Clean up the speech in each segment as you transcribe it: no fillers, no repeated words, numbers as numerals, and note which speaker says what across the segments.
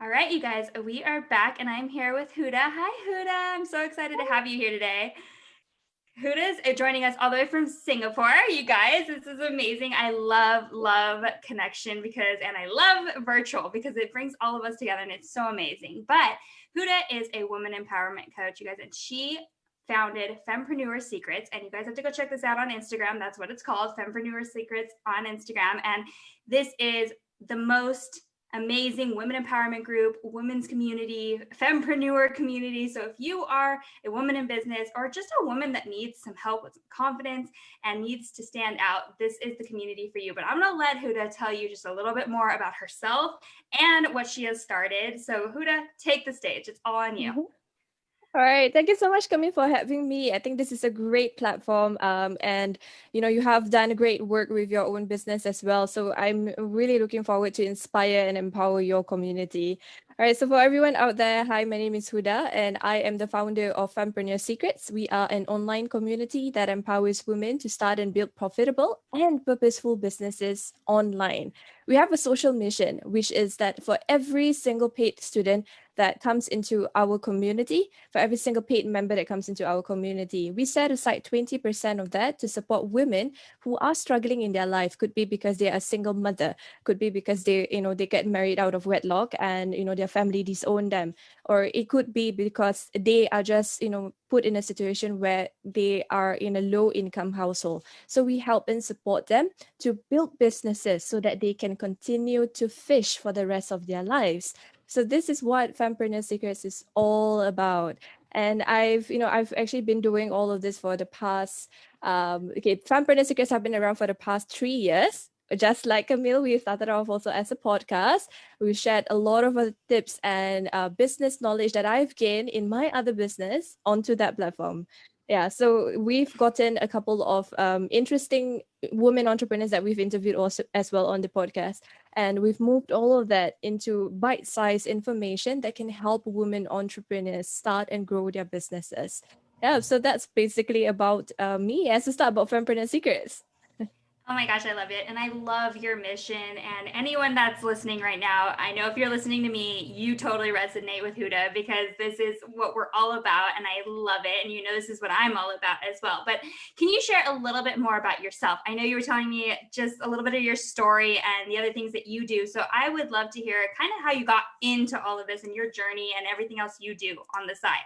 Speaker 1: All right, you guys, we are back and I'm here with Huda. Hi, Huda. I'm so excited to have you here today. Huda's joining us all the way from Singapore. You guys, this is amazing. I love connection and I love virtual because it brings all of us together and it's so amazing. But Huda is a woman empowerment coach, you guys, and she founded Fempreneur Secrets. And you guys have to go check this out on Instagram. That's what it's called, Fempreneur Secrets on Instagram. And this is the most amazing women empowerment group, women's community, fempreneur community. So if you are a woman in business or just a woman that needs some help with some confidence and needs to stand out, this is the community for you. But I'm going to let Huda tell you just a little bit more about herself and what she has started. So Huda, take the stage. It's all on you.
Speaker 2: All right. Thank you so much, Kamille, for having me. I think this is a great platform. And you have done great work with your own business as well. So I'm really looking forward to inspire and empower your community. All right. So for everyone out there, hi, my name is Huda, and I am the founder of Fempreneur Secrets. We are an online community that empowers women to start and build profitable and purposeful businesses online. We have a social mission, which is that for every single paid student that comes into our community, for every single paid member that comes into our community, we set aside 20% of that to support women who are struggling in their life. Could be because they are a single mother, could be because they get married out of wedlock and their family disown them, or it could be because they are just put in a situation where they are in a low income household. So we help and support them to build businesses so that they can continue to fish for the rest of their lives. So this is what Fempreneur Secrets is all about. And I've actually been doing all of this for the past, Fempreneur Secrets have been around for the past 3 years. Just like Kamille, we started off also as a podcast. We shared a lot of tips and business knowledge that I've gained in my other business onto that platform. Yeah, so we've gotten a couple of interesting women entrepreneurs that we've interviewed also as well on the podcast. And we've moved all of that into bite-sized information that can help women entrepreneurs start and grow their businesses. Yeah, so that's basically about me as a start about Fempreneur Secrets.
Speaker 1: Oh my gosh, I love it. And I love your mission. And anyone that's listening right now, I know if you're listening to me, you totally resonate with Huda because this is what we're all about. And I love it. And this is what I'm all about as well. But can you share a little bit more about yourself? I know you were telling me just a little bit of your story and the other things that you do. So I would love to hear kind of how you got into all of this and your journey and everything else you do on the side.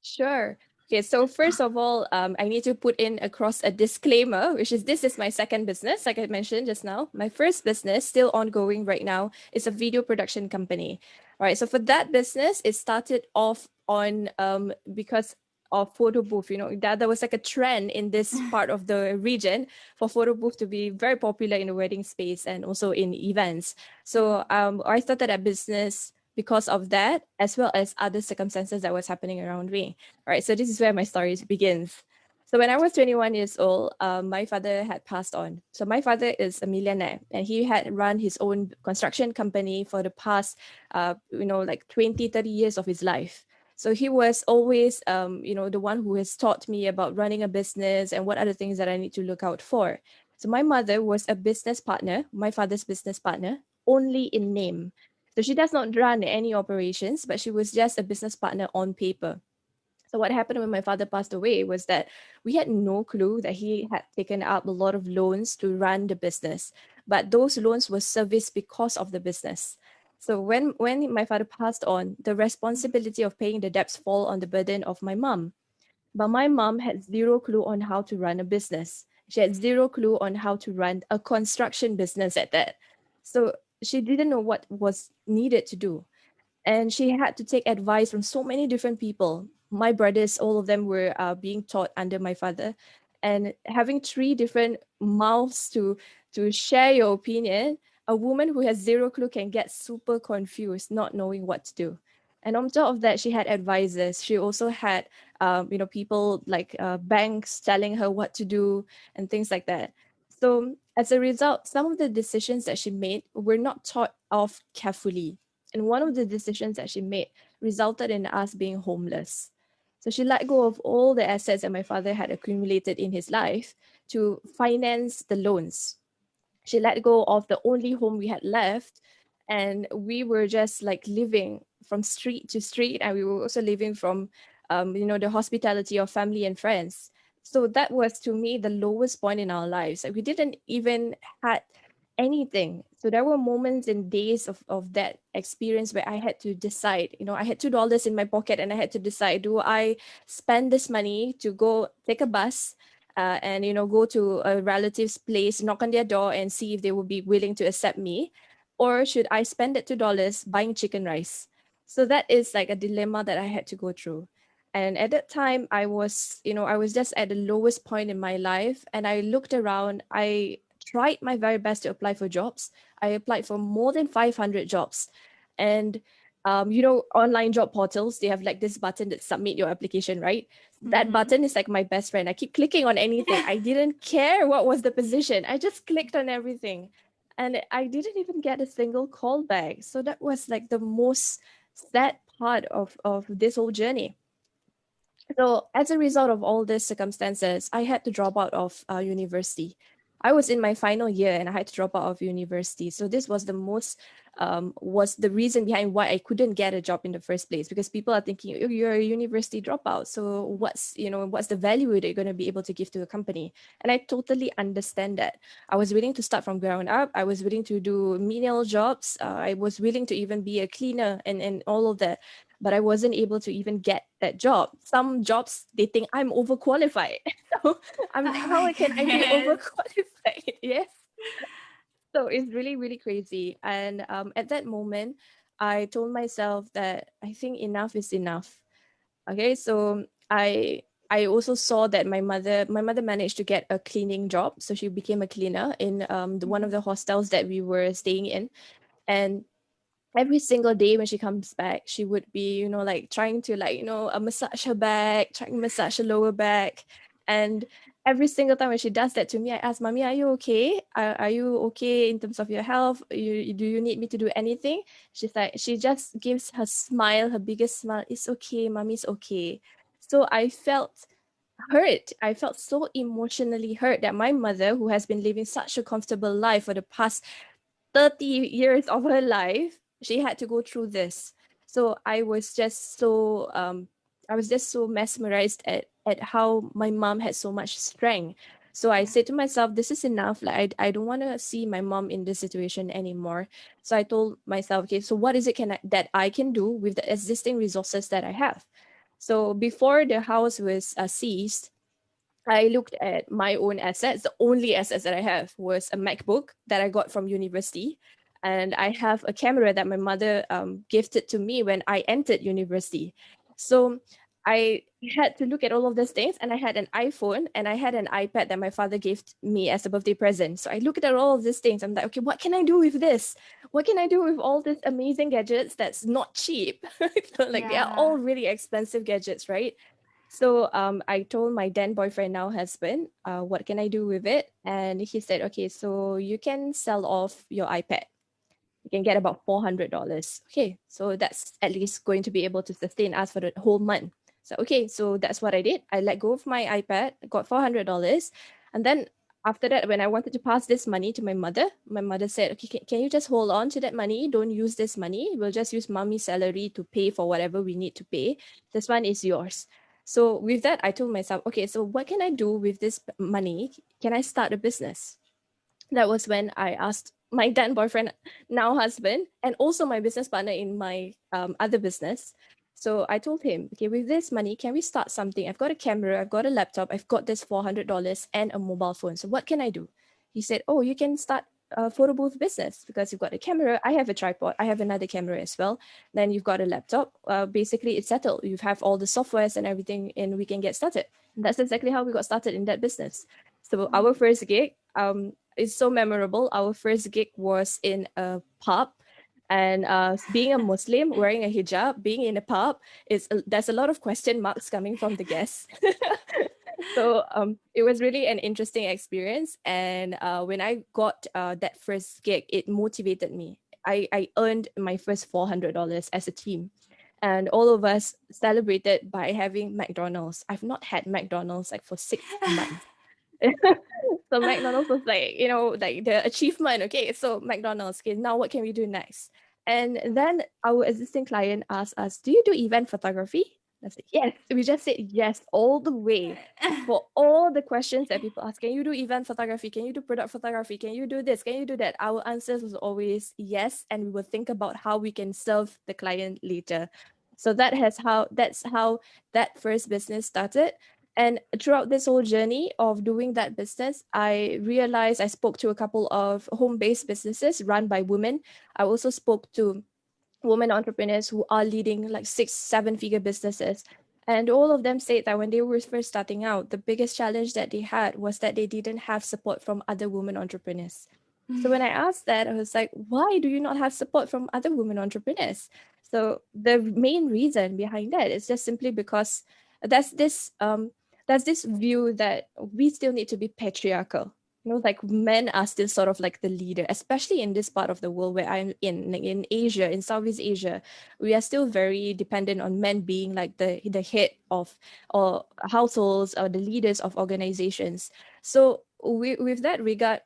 Speaker 2: Sure. Okay, so first of all, I need to put in across a disclaimer, which is this is my second business, like I mentioned just now. My first business, still ongoing right now, is a video production company. All right, so for that business, it started off on because of photo booth. That there was like a trend in this part of the region for photo booth to be very popular in the wedding space and also in events. So I started a business because of that, as well as other circumstances that was happening around me. All right, so this is where my story begins. So when I was 21 years old, my father had passed on. So my father is a millionaire, and he had run his own construction company for the past, like 20, 30 years of his life. So he was always, the one who has taught me about running a business and what are the things that I need to look out for. So my mother was a business partner, my father's business partner, only in name. So she does not run any operations, but she was just a business partner on paper. So what happened when my father passed away was that we had no clue that he had taken up a lot of loans to run the business, but those loans were serviced because of the business. So when my father passed on, the responsibility of paying the debts fall on the burden of my mom. But my mom had zero clue on how to run a business. She had zero clue on how to run a construction business at that. So she didn't know what was needed to do. And she had to take advice from so many different people. My brothers, all of them were being taught under my father. And having three different mouths to share your opinion, a woman who has zero clue can get super confused, not knowing what to do. And on top of that, she had advisors. She also had, people like banks telling her what to do and things like that. So as a result, some of the decisions that she made were not thought of carefully. And one of the decisions that she made resulted in us being homeless. So she let go of all the assets that my father had accumulated in his life to finance the loans. She let go of the only home we had left and we were just like living from street to street, and we were also living from the hospitality of family and friends. So that was to me the lowest point in our lives. Like, we didn't even had anything. So there were moments and days of that experience where I had to decide. I had $2 in my pocket, and I had to decide, do I spend this money to go take a bus and go to a relative's place, knock on their door, and see if they would be willing to accept me, or should I spend that $2 buying chicken rice? So that is like a dilemma that I had to go through. And at that time, I was just at the lowest point in my life, and I looked around. I tried my very best to apply for jobs. I applied for more than 500 jobs. And online job portals, they have like this button that submit your application, right? That
Speaker 1: Mm-hmm.
Speaker 2: button is like my best friend. I keep clicking on anything. I didn't care what was the position. I just clicked on everything. And I didn't even get a single call back. So that was like the most sad part of this whole journey. So, as a result of all these circumstances, I had to drop out of university. I was in my final year and I had to drop out of university. So this was was the reason behind why I couldn't get a job in the first place, because people are thinking, "Oh, you're a university dropout. So what's the value that you're going to be able to give to a company?" And I totally understand that. I was willing to start from ground up. I was willing to do menial jobs. I was willing to even be a cleaner and all of that, but I wasn't able to even get that job. Some jobs, they think I'm overqualified. So I'm like,
Speaker 1: Oh
Speaker 2: how
Speaker 1: my
Speaker 2: can I be
Speaker 1: goodness.
Speaker 2: overqualified? Yes. So it's really, really crazy. And at that moment, I told myself that I think enough is enough. Okay, so I also saw that my mother managed to get a cleaning job. So she became a cleaner in one of
Speaker 1: Mhm.
Speaker 2: the hostels that we were staying in. And every single day when she comes back, she would be, like trying to massage her back, trying to massage her lower back. And every single time when she does that to me, I ask, Mommy, are you okay? Are you okay in terms of your health? Do you need me to do anything? She's like, she just gives her smile, her biggest smile. It's okay, Mommy's okay. So I felt hurt. I felt so emotionally hurt that my mother, who has been living such a comfortable life for the past 30 years of her life, she had to go through this. So I was just so mesmerized at how my mom had so much strength. So I
Speaker 1: Yeah.
Speaker 2: said to myself, this is enough. Like, I don't want to see my mom in this situation anymore. So I told myself, okay, so what is it that I can do with the existing resources that I have? So before the house was seized, I looked at my own assets. The only assets that I have was a MacBook that I got from university. And I have a camera that my mother gifted to me when I entered university. So I had to look at all of these things, and I had an iPhone and I had an iPad that my father gave me as a birthday present. So I looked at all of these things. I'm like, okay, what can I do with this? What can I do with all these amazing gadgets that's not cheap? So, like, they are
Speaker 1: Yeah.
Speaker 2: all really expensive gadgets, right? So I told my then boyfriend, now husband, what can I do with it? And he said, okay, so you can sell off your iPad. You can get about $400. Okay, so that's at least going to be able to sustain us for the whole month. So okay, so that's what I did. I let go of my iPad, got $400, and then after that, when I wanted to pass this money to my mother said, okay, can you just hold on to that money? Don't use this money. We'll just use mommy's salary to pay for whatever we need to pay. This one is yours. So with that, I told myself, okay, so what can I do with this money? Can I start a business? That was when I asked my then boyfriend, now husband, and also my business partner in my other business. So I told him, okay, with this money, can we start something? I've got a camera, I've got a laptop, I've got this $400 and a mobile phone. So what can I do? He said, oh, you can start a photo booth business because you've got a camera. I have a tripod. I have another camera as well. Then you've got a laptop. Basically, it's settled. You have all the softwares and everything, and we can get started. And that's exactly how we got started in that business. So our first gig, it's so memorable. Our first gig was in a pub, and being a Muslim, wearing a hijab, being in a pub there's a lot of question marks coming from the guests. So it was really an interesting experience, and when I got that first gig, it motivated me. I earned my first $400 as a team. And all of us celebrated by having McDonald's. I've not had McDonald's like for 6 months. So McDonald's was like, like the achievement. Okay, so McDonald's, okay, now what can we do next? And then our existing client asked us, do you do event photography? I said, yes. We just said yes all the way for all the questions that people ask. Can you do event photography? Can you do product photography? Can you do this? Can you do that? Our answers was always yes. And we will think about how we can serve the client later. So that's how that first business started. And throughout this whole journey of doing that business, I realized I spoke to a couple of home-based businesses run by women. I also spoke to women entrepreneurs who are leading like 6, 7 figure businesses. And all of them said that when they were first starting out, the biggest challenge that they had was that they didn't have support from other women entrepreneurs. So when I asked that, I was like, why do you not have support from other women entrepreneurs? So the main reason behind that is just simply because there's this there's this view that we still need to be patriarchal. Like men are still sort of like the leader, especially in this part of the world where I'm in, like in Asia, in Southeast Asia, we are still very dependent on men being like the head of or households or the leaders of organizations. So with that regard,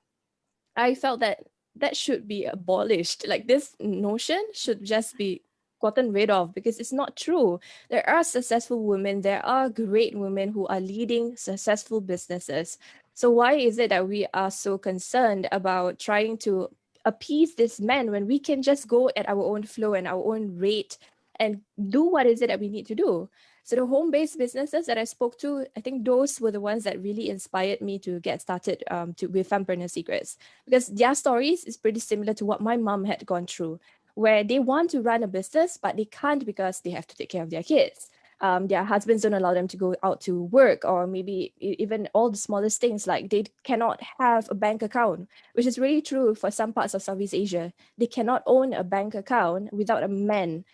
Speaker 2: I felt that that should be abolished. Like this notion should just be gotten rid of because it's not true. There are successful women, there are great women who are leading successful businesses. So why is it that we are so concerned about trying to appease this men when we can just go at our own flow and our own rate and do what is it that we need to do? So the home-based businesses that I spoke to, I think those were the ones that really inspired me to get started with Fempreneur Secrets, because their stories is pretty similar to what my mom had gone through, where they want to run a business, but they can't because they have to take care of their kids. Their husbands don't allow them to go out to work, or maybe even all the smallest things like they cannot have a bank account, which is really true for some parts of Southeast Asia. They cannot own a bank account without a man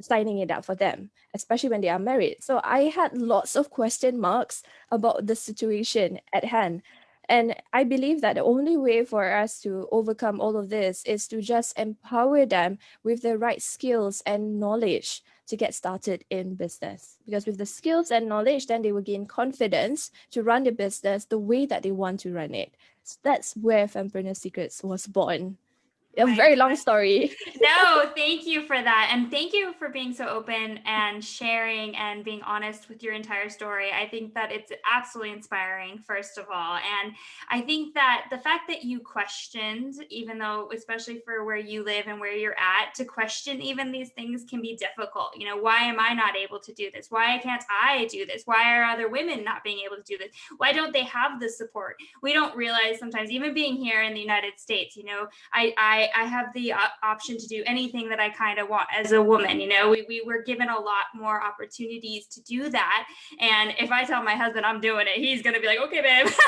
Speaker 2: signing it up for them, especially when they are married. So I had lots of question marks about the situation at hand. And I believe that the only way for us to overcome all of this is to just empower them with the right skills and knowledge to get started in business. Because with the skills and knowledge, then they will gain confidence to run the business the way that they want to run it. So that's where Fempreneur Secrets was born. A
Speaker 1: My
Speaker 2: very long
Speaker 1: gosh.
Speaker 2: story.
Speaker 1: No, thank you for that. And thank you for being so open and sharing and being honest with your entire story. I think that it's absolutely inspiring, first of all. And I think that the fact that you questioned, even though, especially for where you live and where you're at, to question even these things can be difficult. Why am I not able to do this? Why can't I do this? Why are other women not being able to do this? Why don't they have the support? We don't realize sometimes, even being here in the United States, I have the option to do anything that I kind of want as a woman. We were given a lot more opportunities to do that. And if I tell my husband I'm doing it, he's going to be like, okay, babe. So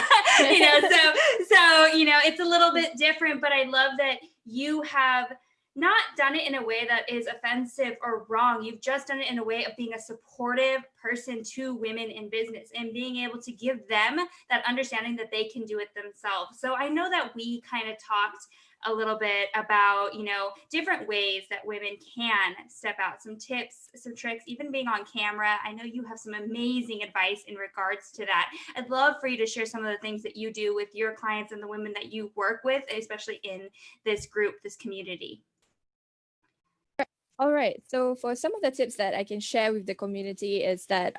Speaker 1: it's a little bit different, but I love that you have not done it in a way that is offensive or wrong. You've just done it in a way of being a supportive person to women in business and being able to give them that understanding that they can do it themselves. So I know that we kind of talked a little bit about, different ways that women can step out, some tips, some tricks, even being on camera. I know you have some amazing advice in regards to that. I'd love for you to share some of the things that you do with your clients and the women that you work with, especially in this group, this community.
Speaker 2: All right. So for some of the tips that I can share with the community is that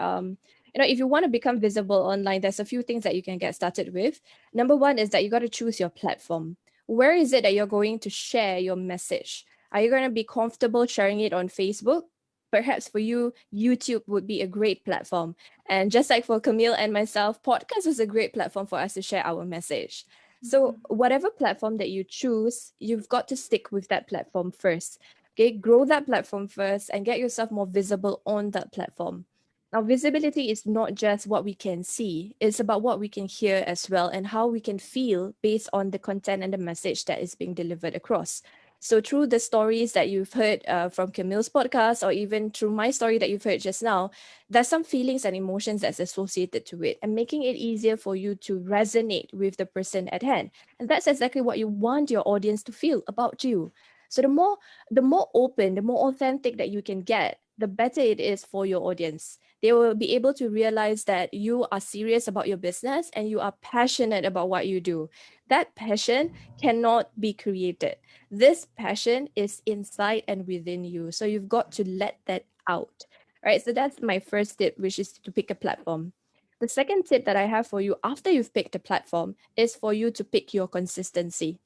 Speaker 2: if you want to become visible online, there's a few things that you can get started with. Number one is that you got to choose your platform. Where is it that you're going to share your message? Are you going to be comfortable sharing it on Facebook? Perhaps for you, YouTube would be a great platform. And just like for Kamille and myself, podcast is a great platform for us to share our message. So whatever platform that you choose, you've got to stick with that platform first. Okay, grow that platform first and get yourself more visible on that platform. Now, visibility is not just what we can see, it's about what we can hear as well and how we can feel based on the content and the message that is being delivered across. So through the stories that you've heard from Kamille's podcast, or even through my story that you've heard just now, there's some feelings and emotions that's associated to it, and making it easier for you to resonate with the person at hand. And that's exactly what you want your audience to feel about you. So the more open, the more authentic that you can get, the better it is for your audience. They will be able to realize that you are serious about your business and you are passionate about what you do. That passion cannot be created. This passion is inside and within you. So you've got to let that out. Right. So that's my first tip, which is to pick a platform. The second tip that I have for you after you've picked a platform is for you to pick your consistency.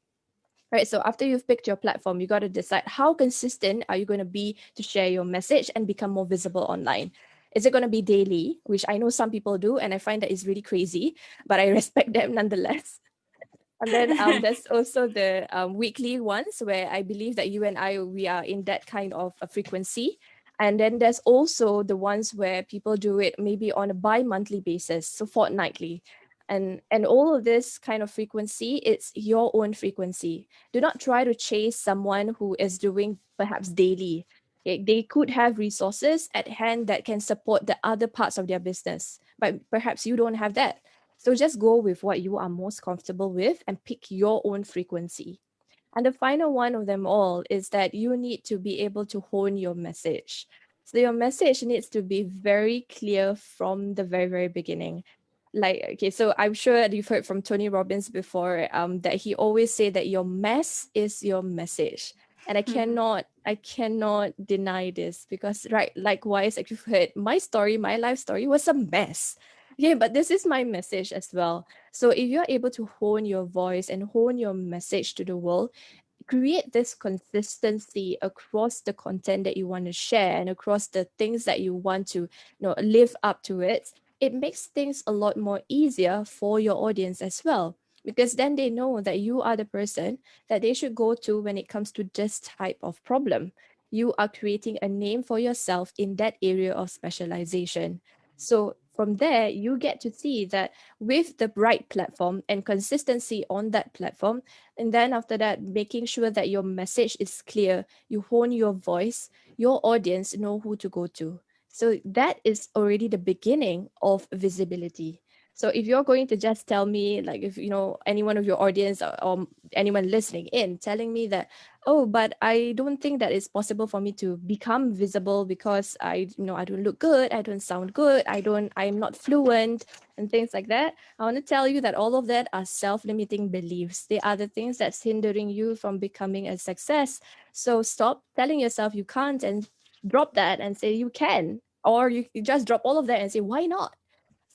Speaker 2: Right. So after you've picked your platform, you got to decide how consistent are you going to be to share your message and become more visible online. Is it going to be daily, which I know some people do, and I find that is really crazy, but I respect them nonetheless. And then there's also the weekly ones where I believe that you and I, we are in that kind of a frequency. And then there's also the ones where people do it maybe on a bi-monthly basis, so fortnightly. And all of this kind of frequency, it's your own frequency. Do not try to chase someone who is doing perhaps daily. They could have resources at hand that can support the other parts of their business, but perhaps you don't have that. So just go with what you are most comfortable with and pick your own frequency. And the final one of them all is that you need to be able to hone your message. So your message needs to be very clear from the very, very beginning. Like, okay, so I'm sure you've heard from Tony Robbins before, that he always say that your mess is your message. And I cannot deny this because, right, likewise, like you've heard, my story, my life story was a mess. Yeah, but this is my message as well. So if you're able to hone your voice and hone your message to the world, create this consistency across the content that you want to share and across the things that you want to, live up to it makes things a lot more easier for your audience as well, because then they know that you are the person that they should go to when it comes to this type of problem. You are creating a name for yourself in that area of specialization. So from there, you get to see that with the right platform and consistency on that platform, and then after that, making sure that your message is clear, you hone your voice, your audience know who to go to. So that is already the beginning of visibility. So if you're going to just tell me, like if any one of your audience or anyone listening in telling me that, oh, but I don't think that it's possible for me to become visible because I don't look good, I don't sound good, I'm not fluent and things like that. I want to tell you that all of that are self-limiting beliefs. They are the things that's hindering you from becoming a success. So stop telling yourself you can't and drop that and say you can. Or you just drop all of that and say, why not?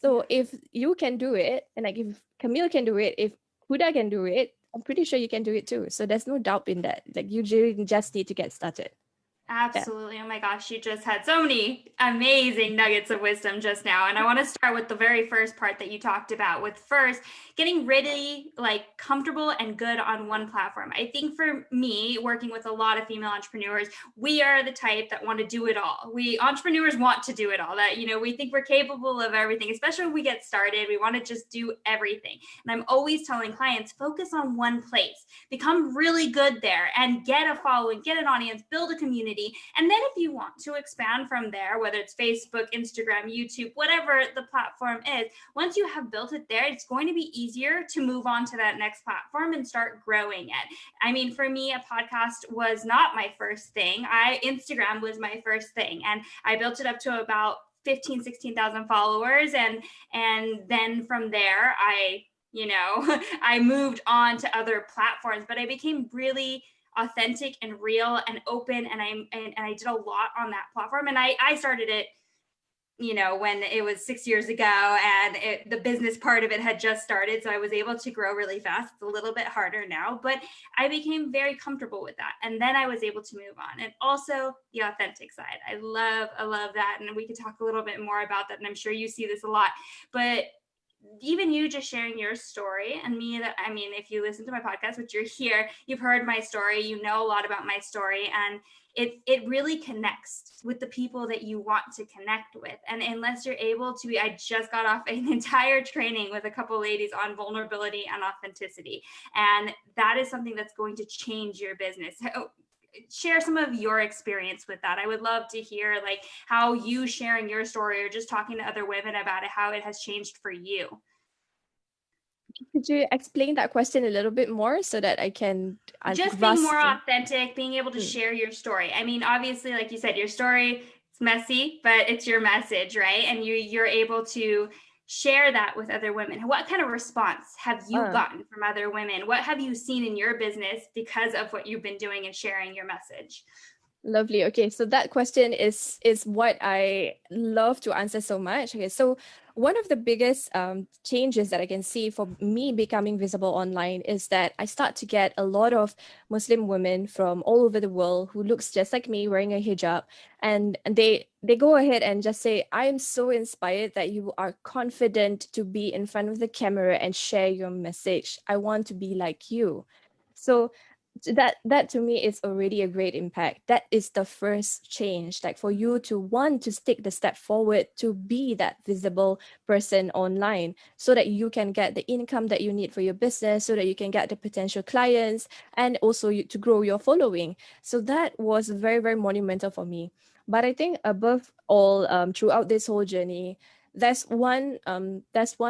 Speaker 2: So if you can do it, and like if Kamille can do it, if Huda can do it, I'm pretty sure you can do it too. So there's no doubt in that. Like you just need to get started. Yeah.
Speaker 1: Absolutely. Oh my gosh, you just had so many amazing nuggets of wisdom just now. And I want to start with the very first part that you talked about, with first getting really comfortable and good on one platform. I think for me, working with a lot of female entrepreneurs, we are the type that want to do it all. We entrepreneurs want to do it all. That, we think we're capable of everything, especially when we get started. We want to just do everything. And I'm always telling clients, focus on one place, become really good there and get a following, get an audience, build a community. And then if you want to expand from there, whether it's Facebook, Instagram, YouTube, whatever the platform is, once you have built it there, it's going to be easier to move on to that next platform and start growing it. I mean, for me, a podcast was not my first thing. Instagram was my first thing. And I built it up to about 16,000 followers. And then from there, I moved on to other platforms, but I became really authentic and real and open, and I did a lot on that platform. And I started it when it was 6 years ago, and the business part of it had just started, so I was able to grow really fast. It's a little bit harder now, but I became very comfortable with that, and then I was able to move on. And also the authentic side, I love that, and we could talk a little bit more about that, and I'm sure you see this a lot. But even you just sharing your story, and if you listen to my podcast, which you're here, you've heard my story, you know a lot about my story, and it really connects with the people that you want to connect with. And unless you're able to, I just got off an entire training with a couple ladies on vulnerability and authenticity, and that is something that's going to change your business. Share some of your experience with that. I would love to hear how you sharing your story or just talking to other women about it, how it has changed for you.
Speaker 2: Could you explain that question a little bit more so that I can
Speaker 1: just being more authentic, being able to share your story. I mean, obviously, like you said, your story, It's messy, but it's your message, right? And you're able to share that with other women. What kind of response have you
Speaker 2: Uh,
Speaker 1: gotten from other women? What have you seen in your business because of what you've been doing and sharing your message?
Speaker 2: Lovely. Okay, so that question is what I love to answer so much. Okay, so one of the biggest changes that I can see for me becoming visible online is that I start to get a lot of Muslim women from all over the world who looks just like me wearing a hijab, and they go ahead and just say, "I am so inspired that you are confident to be in front of the camera and share your message. I want to be like you." So that to me is already a great impact. That is the first change, like for you to want to take the step forward to be that visible person online so that you can get the income that you need for your business, so that you can get the potential clients, and also to grow your following. So that was very, very monumental for me. But I think above all, throughout this whole journey, there's one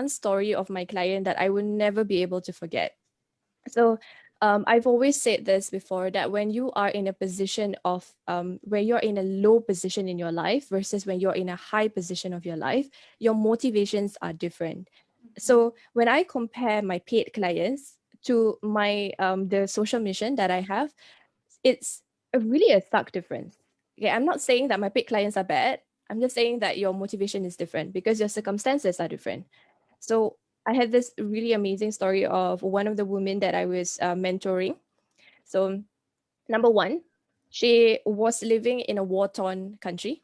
Speaker 2: story of my client that I will never be able to forget. So I've always said this before, that when you are in a position of when you're in a low position in your life versus when you're in a high position of your life, your motivations are different. So when I compare my paid clients to my the social mission that I have, it's really a stark difference. Okay, I'm not saying that my paid clients are bad. I'm just saying that your motivation is different because your circumstances are different. So I had this really amazing story of one of the women that I was mentoring. So number one, she was living in a war-torn country.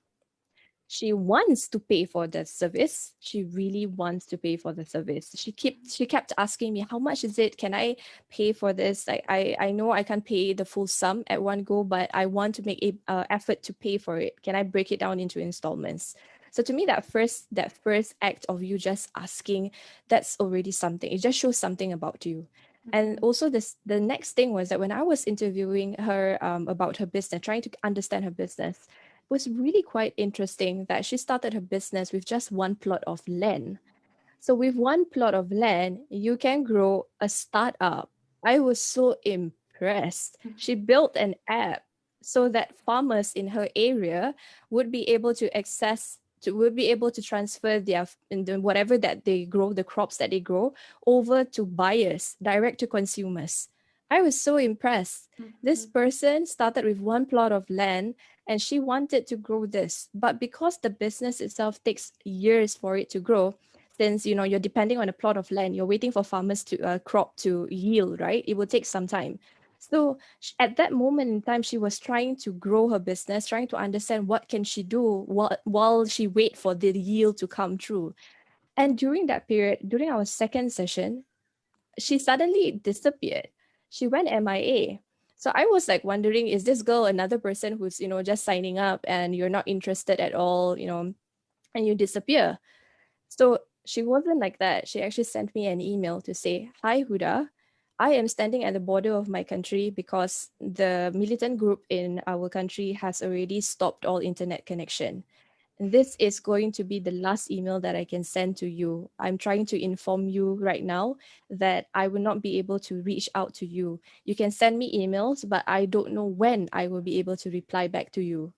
Speaker 2: She wants to pay for the service. She really wants to pay for the service. She kept asking me, how much is it? Can I pay for this? I know I can't pay the full sum at one go, but I want to make a effort to pay for it. Can I break it down into installments? So to me, that first act of you just asking, that's already something. It just shows something about you. And also the next thing was that when I was interviewing her about her business, trying to understand her business, was really quite interesting that she started her business with just one plot of land. So with one plot of land, you can grow a startup. I was so impressed. She built an app so that farmers in her area would be able to would be able to transfer whatever that they grow, the crops that they grow, over to buyers, direct to consumers. I was so impressed. This person started with one plot of land and she wanted to grow this. But because the business itself takes years for it to grow, since you're depending on a plot of land, you're waiting for farmers to crop to yield, right? It will take some time. So at that moment in time, she was trying to grow her business, trying to understand what can she do while she wait for the yield to come through. And during that period, during our second session, she suddenly disappeared. She went MIA. So I was like wondering, is this girl another person who's, just signing up and you're not interested at all, and you disappear? So she wasn't like that. She actually sent me an email to say, "Hi, Huda. I am standing at the border of my country because the militant group in our country has already stopped all internet connection. This is going to be the last email that I can send to you. I'm trying to inform you right now that I will not be able to reach out to you. You can send me emails, but I don't know when I will be able to reply back to you."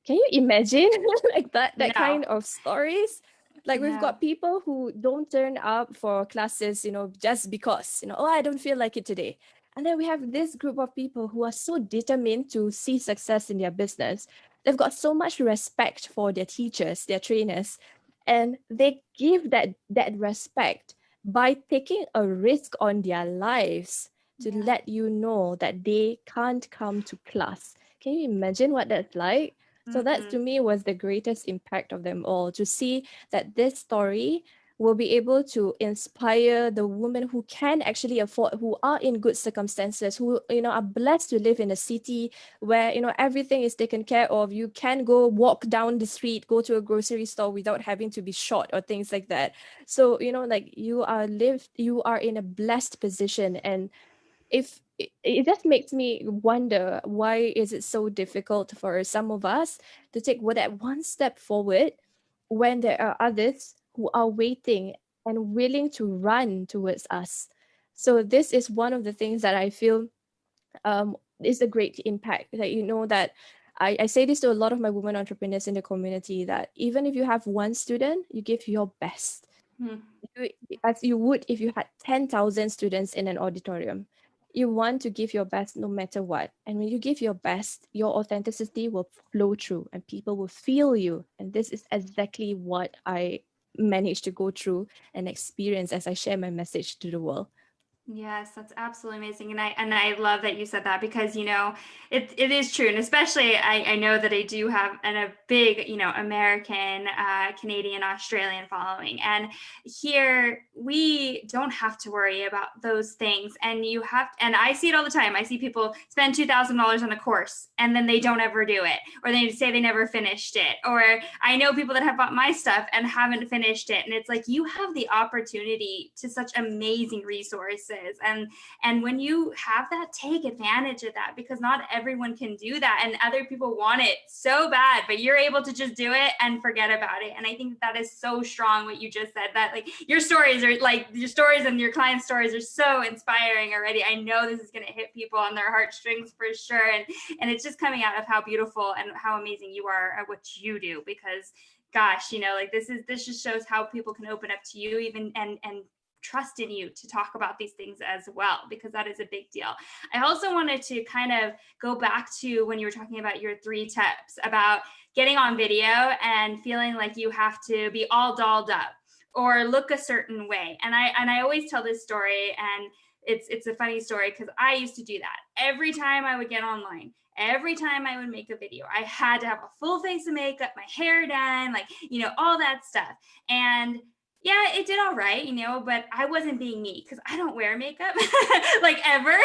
Speaker 2: Can you imagine like that
Speaker 1: No,
Speaker 2: kind of stories? Like we've
Speaker 1: no.
Speaker 2: got people who don't turn up for classes, just because, oh, I don't feel like it today. And then we have this group of people who are so determined to see success in their business. They've got so much respect for their teachers, their trainers, and they give that respect by taking a risk on their lives to
Speaker 1: Yeah.
Speaker 2: let you know that they can't come to class. Can you imagine what that's like? So that to me was the greatest impact of them all, to see that this story will be able to inspire the women who can actually afford, who are in good circumstances, who are blessed to live in a city where everything is taken care of. You can go walk down the street, go to a grocery store without having to be shot or things like that. So like you are in a blessed position. And if it just makes me wonder, why is it so difficult for some of us to take that one step forward when there are others who are waiting and willing to run towards us? So this is one of the things that I feel is a great impact, that I say this to a lot of my women entrepreneurs in the community, that even if you have one student, you give your best. As you would if you had 10,000 students in an auditorium. You want to give your best no matter what. And when you give your best, your authenticity will flow through and people will feel you. And this is exactly what I managed to go through and experience as I share my message to the world.
Speaker 1: Yes, that's absolutely amazing. And I love that you said that, because, it is true. And especially I know that I do have a big, American, Canadian, Australian following. And here we don't have to worry about those things. And and I see it all the time. I see people spend $2,000 on a course and then they don't ever do it, or they say they never finished it. Or I know people that have bought my stuff and haven't finished it. And it's like, you have the opportunity to such amazing resources. And when you have that, take advantage of that, because not everyone can do that, and other people want it so bad, but you're able to just do it and forget about it. And I think that is so strong what you just said, that like your stories and your clients' stories are so inspiring already. I know this is going to hit people on their heartstrings for sure. And it's just coming out of how beautiful and how amazing you are at what you do, because gosh, like this just shows how people can open up to you even and trust in you to talk about these things as well, because that is a big deal. I also wanted to kind of go back to when you were talking about your 3 tips about getting on video and feeling like you have to be all dolled up or look a certain way. And I always tell this story, and it's a funny story, because I used to do that every time I would get online. Every time I would make a video, I had to have a full face of makeup, my hair done, like, all that stuff. And yeah, it did all right, but I wasn't being me, because I don't wear makeup like ever.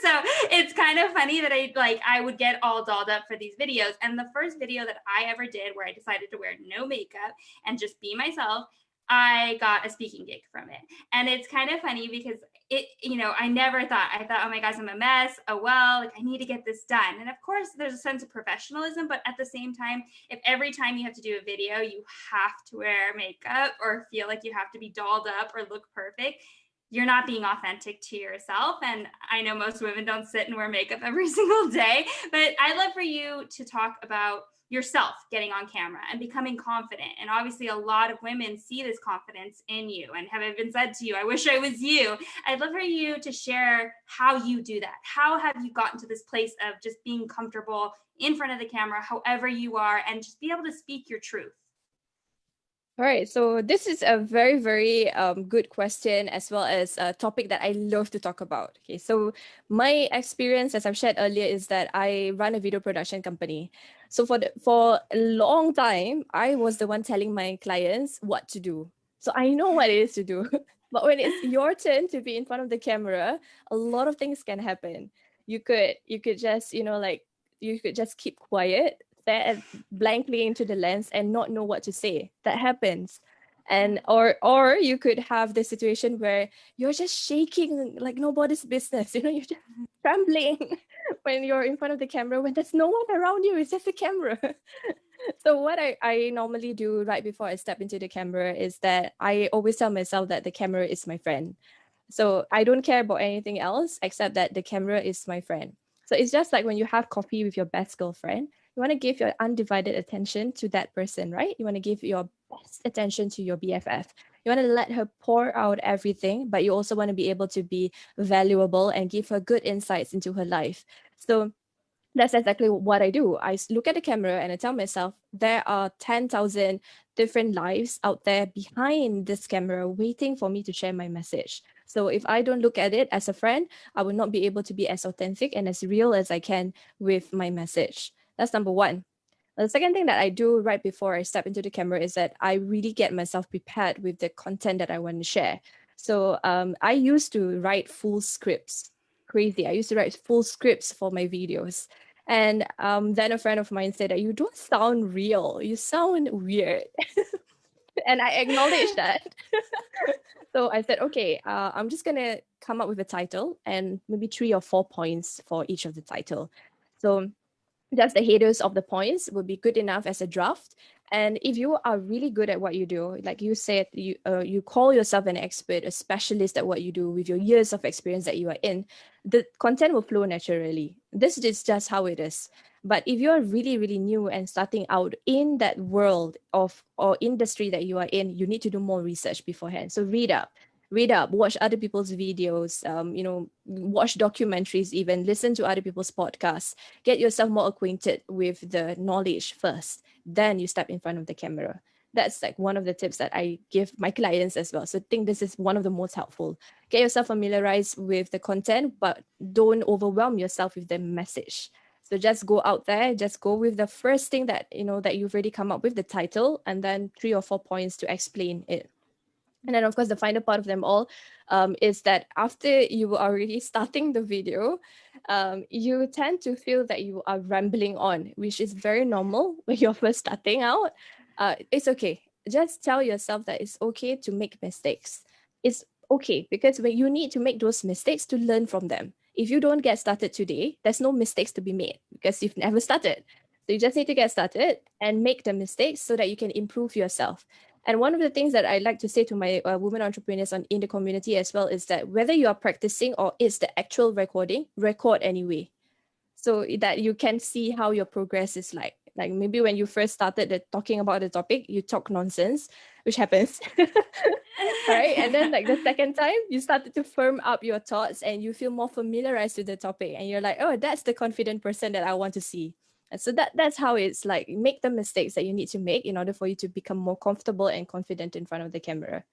Speaker 1: So it's kind of funny that I would get all dolled up for these videos. And the first video that I ever did where I decided to wear no makeup and just be myself, I got a speaking gig from it. And it's kind of funny because I never thought, oh my gosh, I'm a mess. Oh, well, like I need to get this done. And of course there's a sense of professionalism, but at the same time, if every time you have to do a video, you have to wear makeup or feel like you have to be dolled up or look perfect, you're not being authentic to yourself. And I know most women don't sit and wear makeup every single day, but I'd love for you to talk about yourself getting on camera and becoming confident. And obviously a lot of women see this confidence in you and have even said to you, I wish I was you. I'd love for you to share how you do that. How have you gotten to this place of just being comfortable in front of the camera, however you are, and just be able to speak your truth?
Speaker 2: All right, so this is a very, very good question, as well as a topic that I love to talk about. Okay, so my experience, as I've shared earlier, is that I run a video production company. So for a long time, I was the one telling my clients what to do. So I know what it is to do. But when it's your turn to be in front of the camera, a lot of things can happen. You could just, you could just keep quiet, stare blankly into the lens and not know what to say. That happens. And or you could have the situation where you're just shaking like nobody's business. You're just trembling when you're in front of the camera, when there's no one around you, it's just the camera. So what I normally do right before I step into the camera is that I always tell myself that the camera is my friend. So I don't care about anything else except that the camera is my friend. So it's just like when you have coffee with your best girlfriend, you want to give your undivided attention to that person, right? You want to give your best attention to your BFF. You want to let her pour out everything, but you also want to be able to be valuable and give her good insights into her life. So that's exactly what I do. I look at the camera and I tell myself, there are 10,000 different lives out there behind this camera waiting for me to share my message. So if I don't look at it as a friend, I will not be able to be as authentic and as real as I can with my message. That's number one. The second thing that I do right before I step into the camera is that I really get myself prepared with the content that I want to share. So I used to write full scripts. Crazy. I used to write full scripts for my videos. And then a friend of mine said that you don't sound real. You sound weird. And I acknowledged that. So I said, okay, I'm just going to come up with a title and maybe 3 or 4 points for each of the title. So just the headers of the points would be good enough as a draft. And if you are really good at what you do, like you said, you call yourself an expert, a specialist at what you do with your years of experience that you are in, the content will flow naturally. This is just how it is. But if you're really, really new and starting out in that world of or industry that you are in, you need to do more research beforehand. So read up, watch other people's videos, watch documentaries, even listen to other people's podcasts, get yourself more acquainted with the knowledge first. Then you step in front of the camera. That's like one of the tips that I give my clients as well. So I think this is one of the most helpful. Get yourself familiarized with the content, but don't overwhelm yourself with the message. So just go out there, just go with the first thing that that you've already come up with, the title, and then 3 or 4 points to explain it. And then, of course, the final part of them all is that after you are already starting the video, you tend to feel that you are rambling on, which is very normal when you're first starting out. It's okay. Just tell yourself that it's okay to make mistakes. It's okay because when you need to make those mistakes to learn from them. If you don't get started today, there's no mistakes to be made because you've never started. So you just need to get started and make the mistakes so that you can improve yourself. And one of the things that I like to say to my women entrepreneurs in the community as well is that whether you are practicing or it's the actual recording, record anyway. So that you can see how your progress is like. Like maybe when you first started talking about the topic, you talk nonsense, which happens. Right? And then like the second time, you started to firm up your thoughts and you feel more familiarized with the topic. And you're like, oh, that's the confident person that I want to see. And so that's how it's like, make the mistakes that you need to make in order for you to become more comfortable and confident in front of the camera.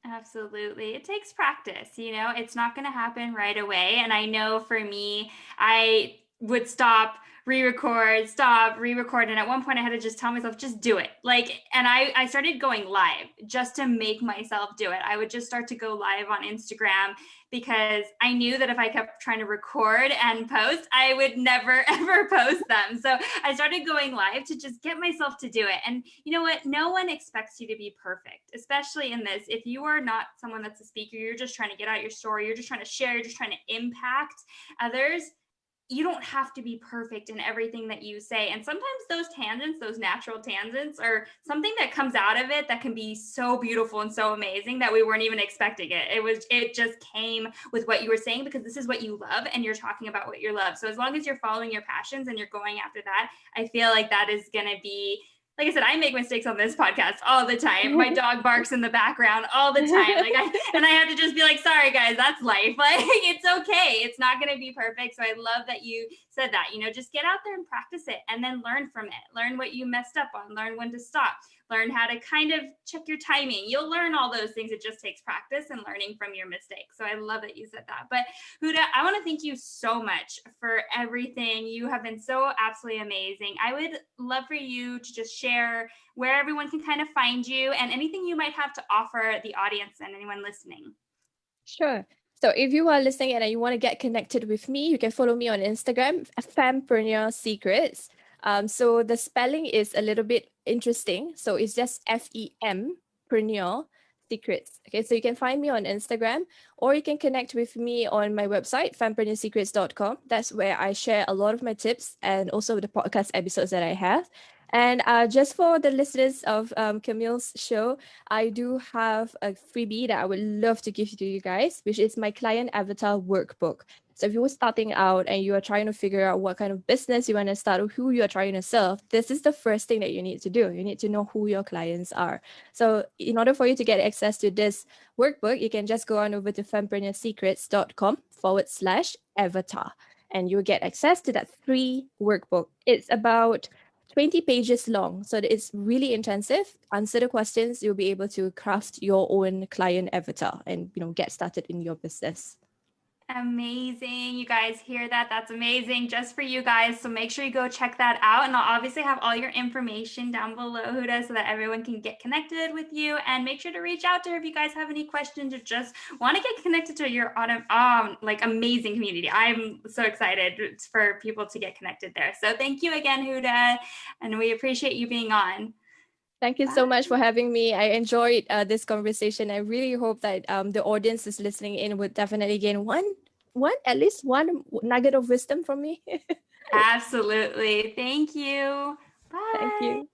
Speaker 1: Absolutely. It takes practice, it's not going to happen right away. And I know for me, I would stop, re-record, stop, re-record. And at one point I had to just tell myself, just do it. And I started going live just to make myself do it. I would just start to go live on Instagram because I knew that if I kept trying to record and post, I would never, ever post them. So I started going live to just get myself to do it. And you know what? No one expects you to be perfect, especially in this. If you are not someone that's a speaker, you're just trying to get out your story, you're just trying to share, you're just trying to impact others. You don't have to be perfect in everything that you say. And sometimes those tangents, those natural tangents, are something that comes out of it that can be so beautiful and so amazing that we weren't even expecting it. It just came with what you were saying because this is what you love and you're talking about what you love. So as long as you're following your passions and you're going after that, I feel like that is going to be, like I said, I make mistakes on this podcast all the time. My dog barks in the background all the time. I have to just be like, sorry guys, that's life. It's okay. It's not going to be perfect. So I love that you said that, just get out there and practice it and then learn from it. Learn what you messed up on, learn when to stop, learn how to kind of check your timing. You'll learn all those things. It just takes practice and learning from your mistakes. So I love that you said that. But Huda, I want to thank you so much for everything. You have been so absolutely amazing. I would love for you to just share where everyone can kind of find you and anything you might have to offer the audience and anyone listening.
Speaker 2: Sure. So if you are listening and you want to get connected with me, you can follow me on Instagram, Fempreneur Secrets. So the spelling is a little bit interesting. So it's just Fempreneur Secrets. Okay, so you can find me on Instagram or you can connect with me on my website, fempreneurSecrets.com. That's where I share a lot of my tips and also the podcast episodes that I have. And just for the listeners of Kamille's show, I do have a freebie that I would love to give to you guys, which is my client avatar workbook. So if you're starting out and you are trying to figure out what kind of business you want to start or who you're trying to serve, this is the first thing that you need to do. You need to know who your clients are. So in order for you to get access to this workbook, you can just go on over to fempreneursecrets.com/avatar and you'll get access to that free workbook. It's about 20 pages long. So it's really intensive. Answer the questions, you'll be able to craft your own client avatar and get started in your business.
Speaker 1: Amazing. You guys hear that? That's amazing just for you guys. So make sure you go check that out. And I'll obviously have all your information down below, Huda, so that everyone can get connected with you. And make sure to reach out to her if you guys have any questions or just want to get connected to your amazing community. I'm so excited for people to get connected there. So thank you again, Huda. And we appreciate you being on.
Speaker 2: Thank you so much for having me. I enjoyed this conversation. I really hope that the audience is listening in would definitely gain at least one nugget of wisdom from me.
Speaker 1: Absolutely. Thank you. Bye.
Speaker 2: Thank you.